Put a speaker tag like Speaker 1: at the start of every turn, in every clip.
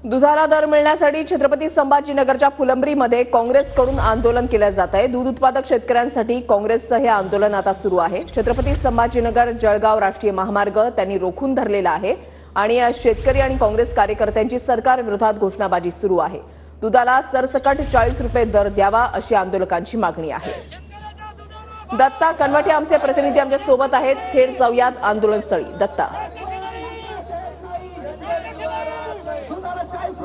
Speaker 1: दुधाला दर मिळण्यासाठी छत्रपती संभाजीनगरच्या फुलंब्रीमध्ये काँग्रेसकडून आंदोलन केले जात आहे। दूध उत्पादक शेतकऱ्यांसाठी काँग्रेसचं हे आंदोलन आता सुरू आहे। छत्रपती संभाजीनगर जळगाव राष्ट्रीय महामार्ग त्यांनी रोखून धरलेला आहे आणि शेतकरी आणि काँग्रेस कार्यकर्त्यांची सरकार विरोधात घोषणाबाजी सुरू आहे। दुधाला सरसकट 40 रुपये दर द्यावा अशी आंदोलकांची मागणी आहे। दत्ता कनवटे आमचे प्रतिनिधी आमच्या सोबत आहेत, थेट जाऊयात आंदोलनस्थळी। दत्ता,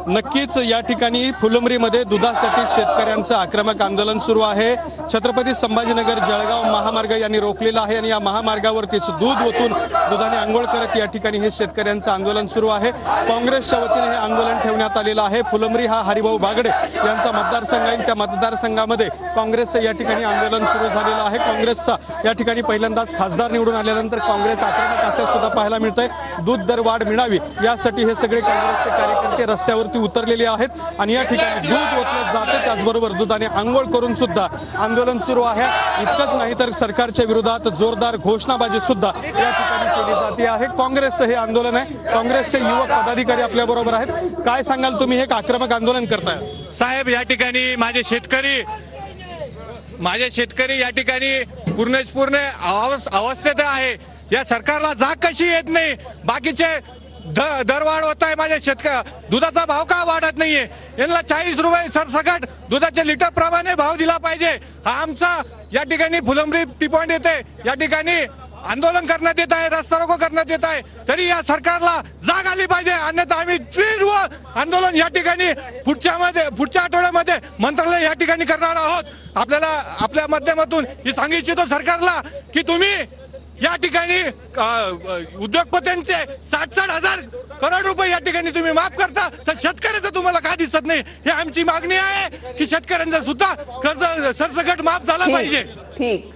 Speaker 2: नक्कीच या ठिकाणी फुलंब्रीमध्ये दुधासाठी शेतकऱ्यांचं आक्रमक आंदोलन सुरू आहे। छत्रपती संभाजीनगर जळगाव महामार्ग यांनी रोखलेला आहे आणि या महामार्गावरतीच दूध ओतून दुधाने आंघोळ करत या ठिकाणी हे शेतकऱ्यांचं आंदोलन सुरू आहे। काँग्रेसच्या वतीने हे आंदोलन ठेवण्यात आलेलं आहे। फुलंब्री हा हरिभाऊ बागडे यांचा मतदारसंघ आहे। त्या मतदारसंघामध्ये काँग्रेसचं या ठिकाणी आंदोलन सुरू झालेलं आहे। काँग्रेसचा या ठिकाणी पहिल्यांदाच खासदार निवडून आल्यानंतर काँग्रेस आक्रमक असल्याचं सुद्धा पाहायला मिळतंय। दूध दर वाढ मिळावी यासाठी हे सगळे काँग्रेसचे कार्यकर्ते रस्त्यावर उतरलेले आहेत आणि या ठिकाणी दूध ओतलं जाते, त्याचबरोबर दुधाने आंघोळ करून सुद्धा आंदोलन सुरू आहे। इतकंच नाही तर सरकारच्या विरोधात जोरदार घोषणाबाजी सुद्धा या ठिकाणी केली जाते आहे। काँग्रेसचं हे आंदोलन आहे। काँग्रेसचे युवक पदाधिकारी आपल्या बरोबर आहेत। काय सांगाल तुम्ही, हे आक्रमक आंदोलन करताय?
Speaker 3: साहेब, या ठिकाणी माझे शेतकरी या ठिकाणी पूर्ण अवस्थेत आहे। या सरकारला जाग कशी येत नाही? बाकीचे दरवाढ होत आहे, माझ्या दुधाचा भाव का वाढत नाहीये? यांना 40 रुपये सरसकट दुधाच्या लिटर प्रमाणे भाव दिला पाहिजे। हा आमचा या ठिकाणी फुलंब्री टी पॉइंट येते, या ठिकाणी आंदोलन करण्यात येत आहे, रस्ता रोको करण्यात येत आहे। तरी या सरकारला जाग आली पाहिजे, अन्यथा आम्ही तीव्र आंदोलन या ठिकाणी पुढच्या आठवड्यामध्ये मंत्रालय या ठिकाणी करणार आहोत। आपल्या माध्यमातून ही सांगू इच्छितो सरकारला की तुम्ही या ठिकाणी उद्योगपत्यांचे 60 हजार करोड रुपये या ठिकाणी तुम्ही माफ करता, तर शेतकऱ्याचं तुम्हाला का दिसत नाही? ही आमची मागणी आहे की शेतकऱ्यांचा सुद्धा कर्ज सरसकट माफ झाला पाहिजे।
Speaker 1: ठीक।